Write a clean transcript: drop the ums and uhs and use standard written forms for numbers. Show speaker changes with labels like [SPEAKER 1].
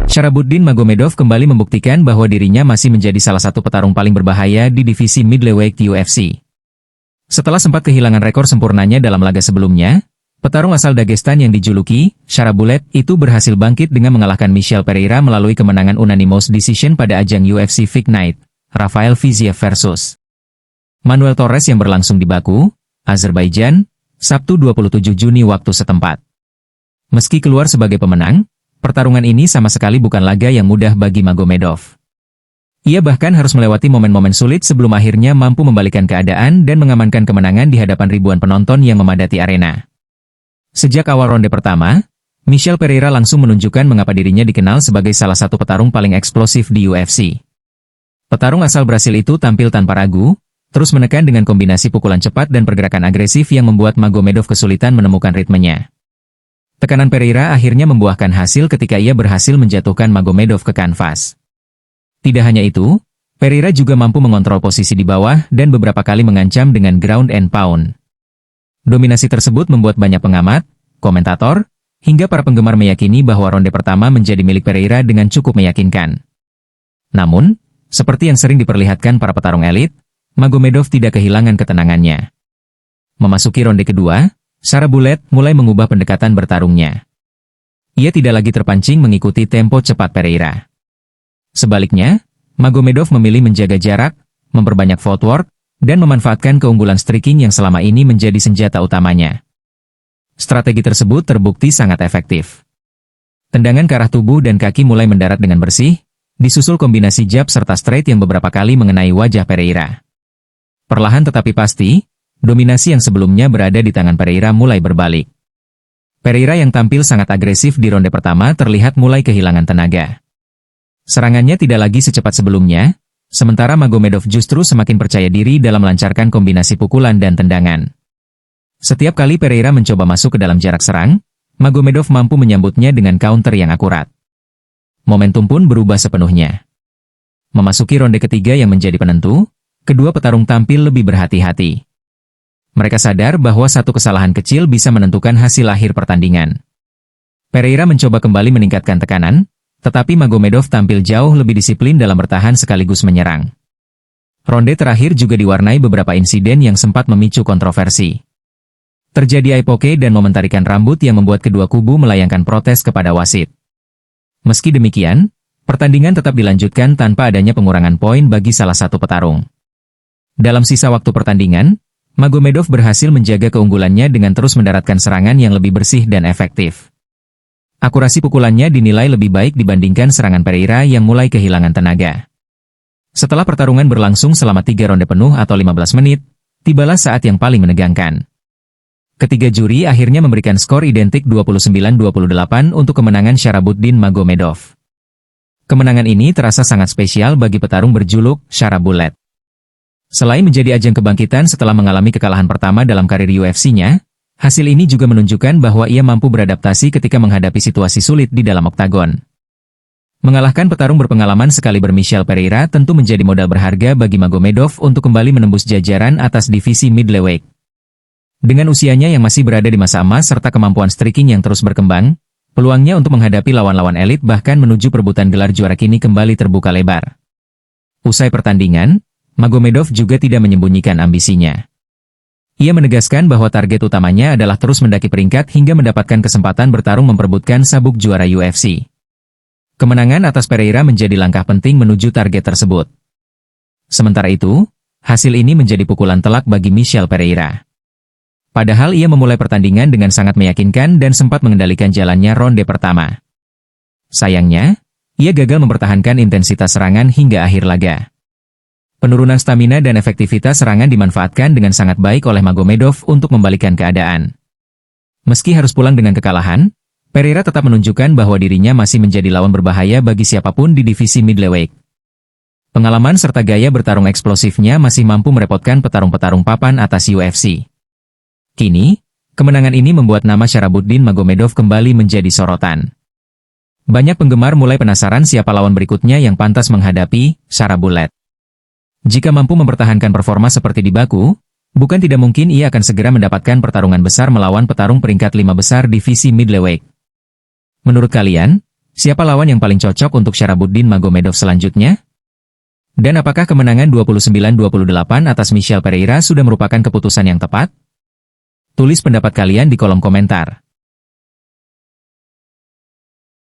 [SPEAKER 1] Sharabuddin Magomedov kembali membuktikan bahwa dirinya masih menjadi salah satu petarung paling berbahaya di divisi middleweight UFC. Setelah sempat kehilangan rekor sempurnanya dalam laga sebelumnya, petarung asal Dagestan yang dijuluki Sharabulet itu berhasil bangkit dengan mengalahkan Michel Pereira melalui kemenangan unanimous decision pada ajang UFC Fight Night, Rafael Fiziev versus Manuel Torres yang berlangsung di Baku, Azerbaijan, Sabtu 27 Juni waktu setempat. Meski keluar sebagai pemenang, pertarungan ini sama sekali bukan laga yang mudah bagi Magomedov. Ia bahkan harus melewati momen-momen sulit sebelum akhirnya mampu membalikkan keadaan dan mengamankan kemenangan di hadapan ribuan penonton yang memadati arena. Sejak awal ronde pertama, Michel Pereira langsung menunjukkan mengapa dirinya dikenal sebagai salah satu petarung paling eksplosif di UFC. Petarung asal Brasil itu tampil tanpa ragu, terus menekan dengan kombinasi pukulan cepat dan pergerakan agresif yang membuat Magomedov kesulitan menemukan ritmenya. Tekanan Pereira akhirnya membuahkan hasil ketika ia berhasil menjatuhkan Magomedov ke kanvas. Tidak hanya itu, Pereira juga mampu mengontrol posisi di bawah dan beberapa kali mengancam dengan ground and pound. Dominasi tersebut membuat banyak pengamat, komentator, hingga para penggemar meyakini bahwa ronde pertama menjadi milik Pereira dengan cukup meyakinkan. Namun, seperti yang sering diperlihatkan para petarung elit, Magomedov tidak kehilangan ketenangannya. Memasuki ronde kedua, Sharabulet mulai mengubah pendekatan bertarungnya. Ia tidak lagi terpancing mengikuti tempo cepat Pereira. Sebaliknya, Magomedov memilih menjaga jarak, memperbanyak footwork, dan memanfaatkan keunggulan striking yang selama ini menjadi senjata utamanya. Strategi tersebut terbukti sangat efektif. Tendangan ke arah tubuh dan kaki mulai mendarat dengan bersih, disusul kombinasi jab serta straight yang beberapa kali mengenai wajah Pereira. Perlahan tetapi pasti, dominasi yang sebelumnya berada di tangan Pereira mulai berbalik. Pereira yang tampil sangat agresif di ronde pertama terlihat mulai kehilangan tenaga. Serangannya tidak lagi secepat sebelumnya, sementara Magomedov justru semakin percaya diri dalam melancarkan kombinasi pukulan dan tendangan. Setiap kali Pereira mencoba masuk ke dalam jarak serang, Magomedov mampu menyambutnya dengan counter yang akurat. Momentum pun berubah sepenuhnya. Memasuki ronde ketiga yang menjadi penentu, kedua petarung tampil lebih berhati-hati. Mereka sadar bahwa satu kesalahan kecil bisa menentukan hasil akhir pertandingan. Pereira mencoba kembali meningkatkan tekanan, tetapi Magomedov tampil jauh lebih disiplin dalam bertahan sekaligus menyerang. Ronde terakhir juga diwarnai beberapa insiden yang sempat memicu kontroversi. Terjadi eye poke dan mementarikan rambut yang membuat kedua kubu melayangkan protes kepada wasit. Meski demikian, pertandingan tetap dilanjutkan tanpa adanya pengurangan poin bagi salah satu petarung. Dalam sisa waktu pertandingan, Magomedov berhasil menjaga keunggulannya dengan terus mendaratkan serangan yang lebih bersih dan efektif. Akurasi pukulannya dinilai lebih baik dibandingkan serangan Pereira yang mulai kehilangan tenaga. Setelah pertarungan berlangsung selama 3 ronde penuh atau 15 menit, tibalah saat yang paling menegangkan. Ketiga juri akhirnya memberikan skor identik 29-28 untuk kemenangan Sharabuddin Magomedov. Kemenangan ini terasa sangat spesial bagi petarung berjuluk Sharabulet. Selain menjadi ajang kebangkitan setelah mengalami kekalahan pertama dalam karir UFC-nya, hasil ini juga menunjukkan bahwa ia mampu beradaptasi ketika menghadapi situasi sulit di dalam oktagon. Mengalahkan petarung berpengalaman sekaliber Michel Pereira tentu menjadi modal berharga bagi Magomedov untuk kembali menembus jajaran atas divisi middleweight. Dengan usianya yang masih berada di masa emas serta kemampuan striking yang terus berkembang, peluangnya untuk menghadapi lawan-lawan elit bahkan menuju perebutan gelar juara kini kembali terbuka lebar. Usai pertandingan, Magomedov juga tidak menyembunyikan ambisinya. Ia menegaskan bahwa target utamanya adalah terus mendaki peringkat hingga mendapatkan kesempatan bertarung memperebutkan sabuk juara UFC. Kemenangan atas Pereira menjadi langkah penting menuju target tersebut. Sementara itu, hasil ini menjadi pukulan telak bagi Michel Pereira. Padahal ia memulai pertandingan dengan sangat meyakinkan dan sempat mengendalikan jalannya ronde pertama. Sayangnya, ia gagal mempertahankan intensitas serangan hingga akhir laga. Penurunan stamina dan efektivitas serangan dimanfaatkan dengan sangat baik oleh Magomedov untuk membalikkan keadaan. Meski harus pulang dengan kekalahan, Pereira tetap menunjukkan bahwa dirinya masih menjadi lawan berbahaya bagi siapapun di divisi middleweight. Pengalaman serta gaya bertarung eksplosifnya masih mampu merepotkan petarung-petarung papan atas UFC. Kini, kemenangan ini membuat nama Sharabuddin Magomedov kembali menjadi sorotan. Banyak penggemar mulai penasaran siapa lawan berikutnya yang pantas menghadapi Sharabulet. Jika mampu mempertahankan performa seperti di Baku, Bukan tidak mungkin ia akan segera mendapatkan pertarungan besar melawan petarung peringkat 5 besar divisi middleweight. Menurut kalian, siapa lawan yang paling cocok untuk Syarabuddin Magomedov selanjutnya? Dan apakah kemenangan 29-28 atas Michel Pereira sudah merupakan keputusan yang tepat? Tulis pendapat kalian di kolom komentar.